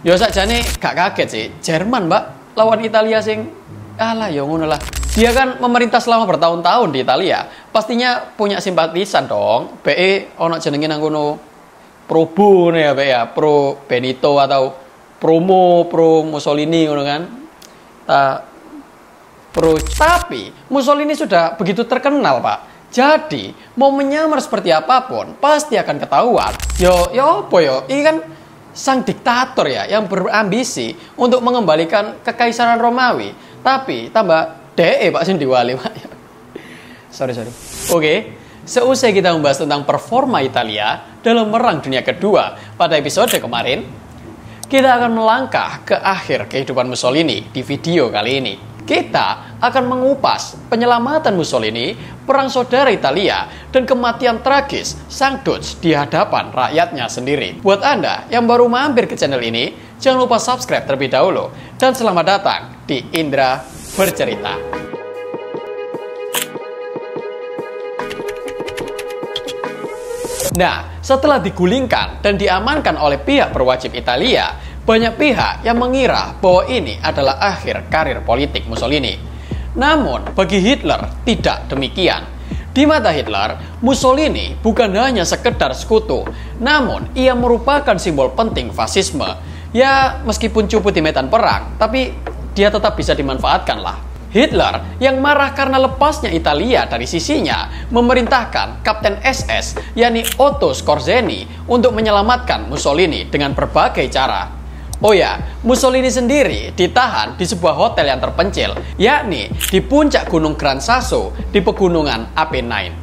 Yo sakjane gak kaget sih, Jerman mbak lawan Italia sing alah ya ngono lah. Dia kan memerintah selama bertahun-tahun di Italia, pastinya punya simpatisan dong. BE ono jenenge nang kono Pro ya BE ya, Pro Benito atau Pro Mussolini ngono kan. Tapi Mussolini sudah begitu terkenal pak. Jadi mau menyamar seperti apapun pasti akan ketahuan. Yo apa yo? Ini kan sang diktator ya yang berambisi untuk mengembalikan kekaisaran Romawi. Tapi tambah DE pak sing diwali pak. Sorry. Oke, seusai kita membahas tentang performa Italia dalam Perang Dunia Kedua pada episode kemarin, kita akan melangkah ke akhir kehidupan Mussolini di video kali ini. Kita akan mengupas penyelamatan Mussolini, perang saudara Italia, dan kematian tragis sang Duc di hadapan rakyatnya sendiri. Buat Anda yang baru mampir ke channel ini, jangan lupa subscribe terlebih dahulu. Dan selamat datang di Indra Bercerita. Nah, setelah digulingkan dan diamankan oleh pihak berwajib Italia, banyak pihak yang mengira bahwa ini adalah akhir karir politik Mussolini. Namun, bagi Hitler tidak demikian. Di mata Hitler, Mussolini bukan hanya sekedar sekutu, namun ia merupakan simbol penting fasisme. Ya, meskipun cupu di medan perang, tapi dia tetap bisa dimanfaatkan lah. Hitler yang marah karena lepasnya Italia dari sisinya memerintahkan Kapten SS, yakni Otto Skorzeny, untuk menyelamatkan Mussolini dengan berbagai cara. Oh ya, Mussolini sendiri ditahan di sebuah hotel yang terpencil, yakni di puncak Gunung Gran Sasso di pegunungan Apennine.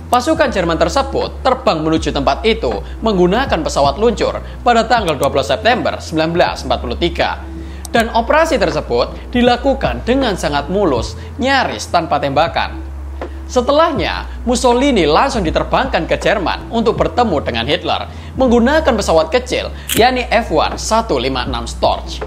Pasukan Jerman tersebut terbang menuju tempat itu menggunakan pesawat luncur pada tanggal 12 September 1943. Dan operasi tersebut dilakukan dengan sangat mulus, nyaris tanpa tembakan. Setelahnya, Mussolini langsung diterbangkan ke Jerman untuk bertemu dengan Hitler menggunakan pesawat kecil, yakni F1-156 Storch.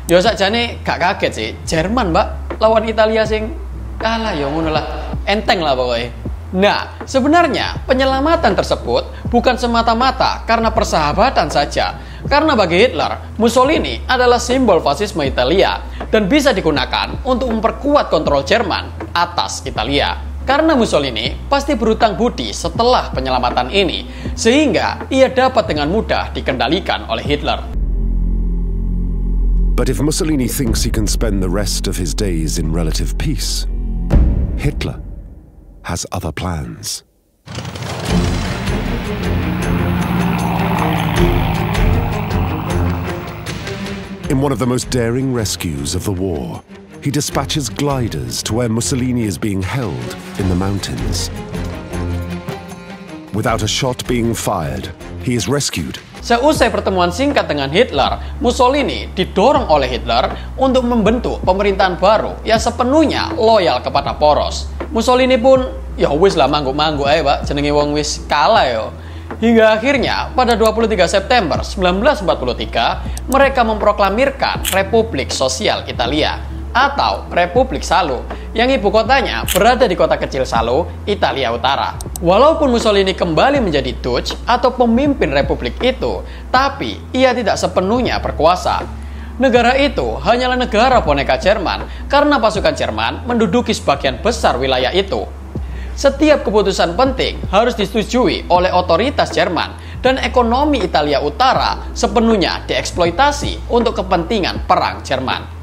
Yo sakjane gak kaget sih, Jerman mbak lawan Italia sing alah ya ngono lah, enteng lah pokoknya. Nah, sebenarnya penyelamatan tersebut bukan semata-mata karena persahabatan saja. Karena bagi Hitler, Mussolini adalah simbol fasisme Italia dan bisa digunakan untuk memperkuat kontrol Jerman atas Italia. Karena Mussolini pasti berutang budi setelah penyelamatan ini, sehingga ia dapat dengan mudah dikendalikan oleh Hitler. But if Mussolini thinks he can spend the rest of his days in relative peace, Hitler has other plans. In one of the most daring rescues of the war, he dispatches gliders to where Mussolini is being held in the mountains. Without a shot being fired, he is rescued. Seusai pertemuan singkat dengan Hitler, Mussolini didorong oleh Hitler untuk membentuk pemerintahan baru yang sepenuhnya loyal kepada Poros. Mussolini pun ya wis lah mangguk-mangguk aja pak, jenenge wong wis kalah yo. Hingga akhirnya pada 23 September 1943 mereka memproklamirkan Republik Sosial Italia atau Republik Salo, yang ibu kotanya berada di kota kecil Salo, Italia Utara. Walaupun Mussolini kembali menjadi Duc atau pemimpin republik itu, tapi ia tidak sepenuhnya berkuasa. Negara itu hanyalah negara boneka Jerman karena pasukan Jerman menduduki sebagian besar wilayah itu. Setiap keputusan penting harus disetujui oleh otoritas Jerman dan ekonomi Italia Utara sepenuhnya dieksploitasi untuk kepentingan perang Jerman.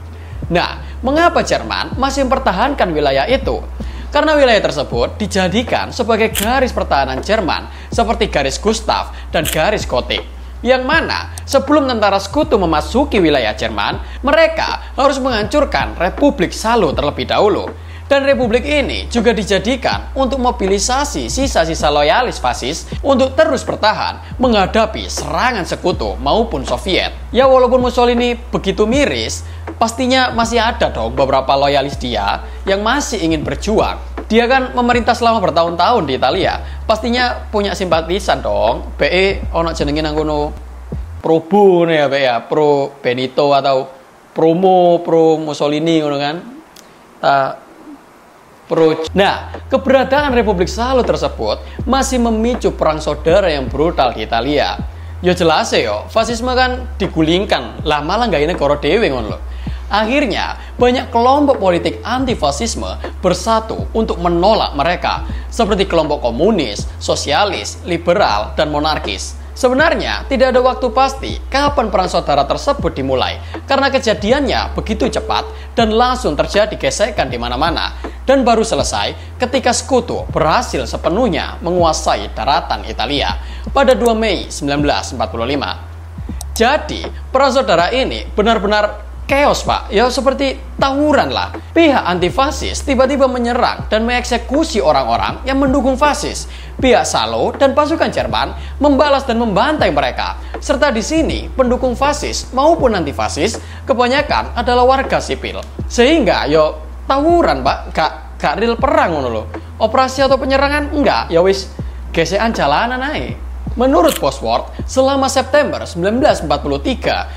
Nah, mengapa Jerman masih mempertahankan wilayah itu? Karena wilayah tersebut dijadikan sebagai garis pertahanan Jerman seperti garis Gustav dan garis Gotik. Yang mana sebelum tentara sekutu memasuki wilayah Jerman, mereka harus menghancurkan Republik Salo terlebih dahulu. Dan republik ini juga dijadikan untuk mobilisasi sisa-sisa loyalis fasis untuk terus bertahan menghadapi serangan sekutu maupun Soviet. Ya walaupun Mussolini begitu miris, pastinya masih ada dong beberapa loyalis dia yang masih ingin berjuang. Dia kan memerintah selama bertahun-tahun di Italia, pastinya punya simpatisan dong. BE ono jenenge nang kono Pro ya BE ya, Pro Benito atau Pro Mussolini ngono kan. Nah, keberadaan Republik Salo tersebut masih memicu perang saudara yang brutal di Italia. Ya jelas ya, fasisme kan digulingkan, lah malah nggak ini negara dewe ngono lho. Akhirnya, banyak kelompok politik anti-fasisme bersatu untuk menolak mereka, seperti kelompok komunis, sosialis, liberal, dan monarkis. Sebenarnya, tidak ada waktu pasti kapan perang saudara tersebut dimulai, karena kejadiannya begitu cepat dan langsung terjadi gesekan di mana-mana, dan baru selesai ketika Sekutu berhasil sepenuhnya menguasai daratan Italia pada 2 Mei 1945. Jadi, perang saudara ini benar-benar chaos, Pak. Ya seperti tawuran lah. Pihak anti-fasis tiba-tiba menyerang dan mengeksekusi orang-orang yang mendukung fasis. Pihak Salo dan pasukan Jerman membalas dan membantai mereka. Serta di sini pendukung fasis maupun anti-fasis kebanyakan adalah warga sipil. Sehingga yo tawuran, Pak. Gak real perang ngono lho. Operasi atau penyerangan enggak, ya wis gesekan jalanan ae. Menurut Postword, selama September 1943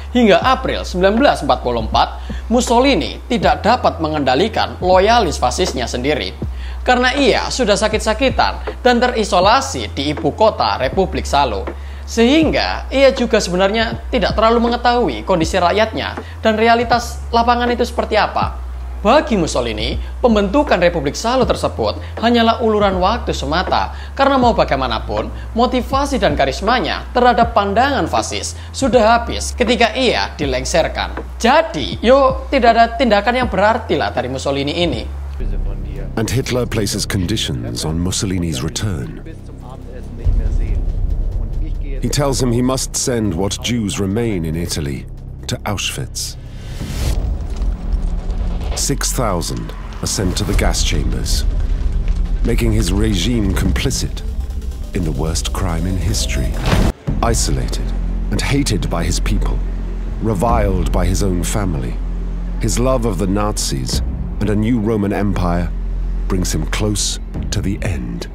hingga April 1944, Mussolini tidak dapat mengendalikan loyalis fasisnya sendiri. Karena ia sudah sakit-sakitan dan terisolasi di ibu kota Republik Salo. Sehingga ia juga sebenarnya tidak terlalu mengetahui kondisi rakyatnya dan realitas lapangan itu seperti apa. Bagi Mussolini, pembentukan Republik Salo tersebut hanyalah uluran waktu semata, karena mau bagaimanapun, motivasi dan karismanya terhadap pandangan fasis sudah habis ketika ia dilengserkan. Jadi, tidak ada tindakan yang berarti lah dari Mussolini ini. And Hitler places conditions on Mussolini's return. He tells him he must send what Jews remain in Italy to Auschwitz. 6,000 are sent to the gas chambers, making his regime complicit in the worst crime in history. Isolated and hated by his people, reviled by his own family, his love of the Nazis and a new Roman Empire brings him close to the end.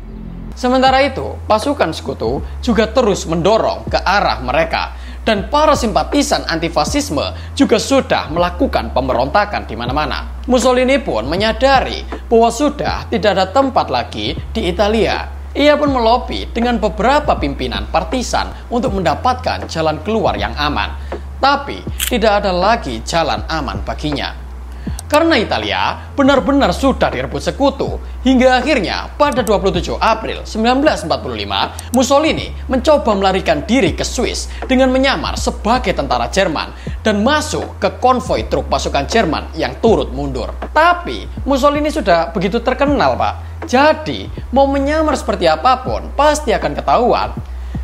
Sementara itu, pasukan Sekutu juga terus mendorong ke arah mereka. Dan para simpatisan antifasisme juga sudah melakukan pemberontakan di mana-mana. Mussolini pun menyadari bahwa sudah tidak ada tempat lagi di Italia. Ia pun melobi dengan beberapa pimpinan partisan untuk mendapatkan jalan keluar yang aman. Tapi tidak ada lagi jalan aman baginya. Karena Italia benar-benar sudah direbut Sekutu, hingga akhirnya pada 27 April 1945, Mussolini mencoba melarikan diri ke Swiss dengan menyamar sebagai tentara Jerman dan masuk ke konvoi truk pasukan Jerman yang turut mundur. Tapi Mussolini sudah begitu terkenal, Pak. Jadi mau menyamar seperti apapun pasti akan ketahuan.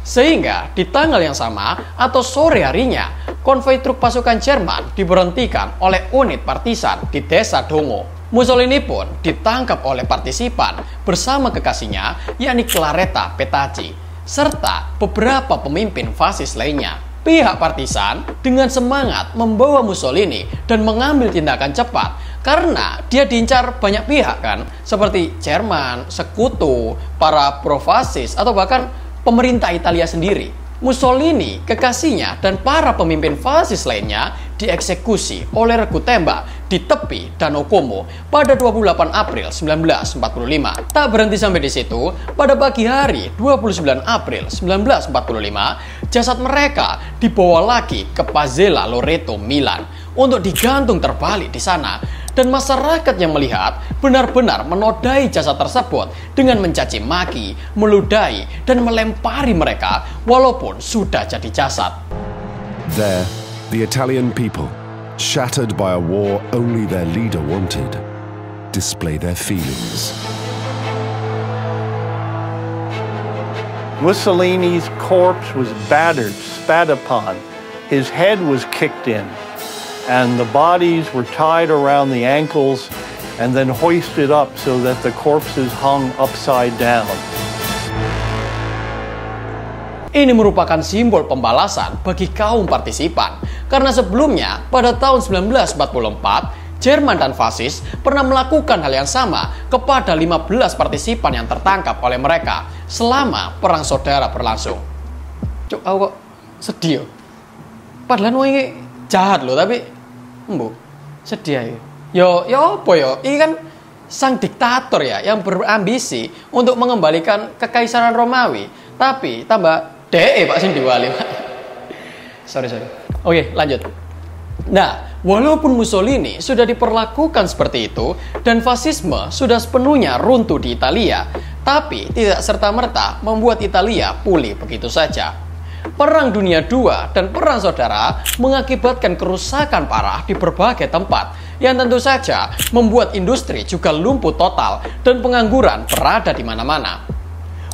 Sehingga di tanggal yang sama atau sore harinya, konvoi truk pasukan Jerman diberhentikan oleh unit partisan di desa Dongo. Mussolini pun ditangkap oleh partisipan bersama kekasihnya, yakni Claretta Petacci, serta beberapa pemimpin fasis lainnya. Pihak partisan dengan semangat membawa Mussolini dan mengambil tindakan cepat karena dia diincar banyak pihak kan, seperti Jerman, Sekutu, para pro-fasis, atau bahkan pemerintah Italia sendiri. Mussolini, kekasihnya, dan para pemimpin fasis lainnya dieksekusi oleh regu tembak di tepi Danau Como pada 28 April 1945. Tak berhenti sampai di situ, pada pagi hari 29 April 1945, jasad mereka dibawa lagi ke Pazzella Loreto, Milan untuk digantung terbalik di sana. Dan masyarakat yang melihat benar-benar menodai jasad tersebut dengan mencaci maki, meludahi, dan melempari mereka walaupun sudah jadi jasad. There, the Italian people, shattered by a war only their leader wanted, display their feelings. Mussolini's corpse was battered, spat upon. His head was kicked in. And the bodies were tied around the ankles and then hoisted up so that the corpses hung upside down. Ini merupakan simbol pembalasan bagi kaum partisipan, karena sebelumnya pada tahun 1944, Jerman dan fasis pernah melakukan hal yang sama kepada 15 partisipan yang tertangkap oleh mereka selama perang saudara berlangsung. Cuk, aku kok sedih. Padahal ini jahat loh, tapi sedih ya. Yo apa yo? Ini kan sang diktator ya yang berambisi untuk mengembalikan kekaisaran Romawi, tapi tambah DE Pak sing diwali, Pak. Sorry. Oke, lanjut. Nah, walaupun Mussolini sudah diperlakukan seperti itu dan fasisme sudah sepenuhnya runtuh di Italia, tapi tidak serta-merta membuat Italia pulih begitu saja. Perang Dunia II dan Perang Saudara mengakibatkan kerusakan parah di berbagai tempat yang tentu saja membuat industri juga lumpuh total dan pengangguran berada di mana-mana.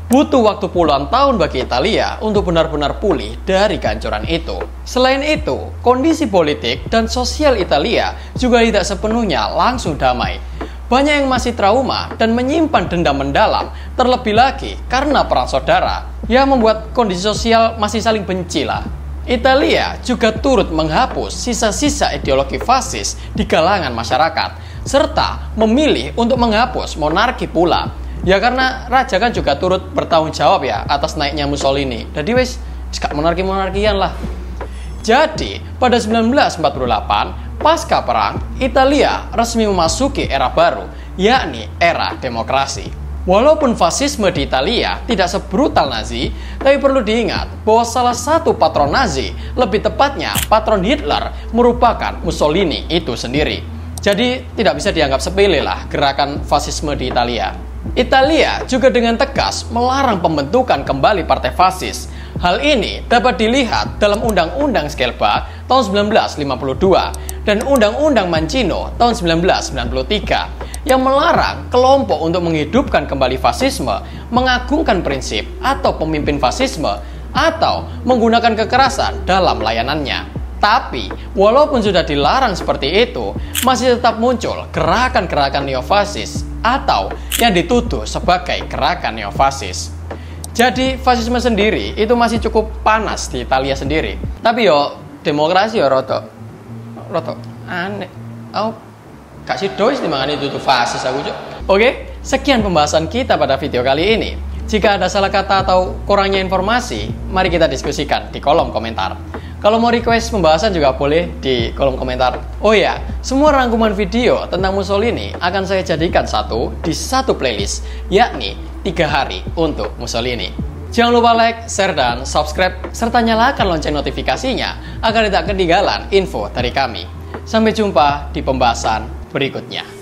Butuh waktu puluhan tahun bagi Italia untuk benar-benar pulih dari kehancuran itu. Selain itu, kondisi politik dan sosial Italia juga tidak sepenuhnya langsung damai. Banyak yang masih trauma dan menyimpan dendam mendalam, terlebih lagi karena perang saudara yang membuat kondisi sosial masih saling benci lah. Italia juga turut menghapus sisa-sisa ideologi fasis di kalangan masyarakat, serta memilih untuk menghapus monarki pula. Ya karena raja kan juga turut bertanggung jawab ya atas naiknya Mussolini. Jadi wis gak monarki-monarkian lah. Jadi pada 1948 pasca perang, Italia resmi memasuki era baru, yakni era demokrasi. Walaupun fasisme di Italia tidak sebrutal Nazi, tapi perlu diingat bahwa salah satu patron Nazi, lebih tepatnya patron Hitler, merupakan Mussolini itu sendiri. Jadi tidak bisa dianggap sepele lah gerakan fasisme di Italia. Italia juga dengan tegas melarang pembentukan kembali partai fasis. Hal ini dapat dilihat dalam Undang-Undang Scelba tahun 1952 dan Undang-Undang Mancino tahun 1993 yang melarang kelompok untuk menghidupkan kembali fasisme, mengagungkan prinsip atau pemimpin fasisme, atau menggunakan kekerasan dalam layanannya. Tapi, walaupun sudah dilarang seperti itu, masih tetap muncul gerakan-gerakan neofasis atau yang dituduh sebagai gerakan neofasis. Jadi, fasisme sendiri itu masih cukup panas di Italia sendiri. Tapi yo, demokrasi yo roto aneh. Oh, gak sih dois dimana itu tuh fasis aku cok. Oke, sekian pembahasan kita pada video kali ini. Jika ada salah kata atau kurangnya informasi, mari kita diskusikan di kolom komentar. Kalau mau request pembahasan juga boleh di kolom komentar. Oh ya, semua rangkuman video tentang Mussolini akan saya jadikan di satu playlist, yakni 3 hari untuk Mussolini. Jangan lupa like, share, dan subscribe, serta nyalakan lonceng notifikasinya agar tidak ketinggalan info dari kami. Sampai jumpa di pembahasan berikutnya.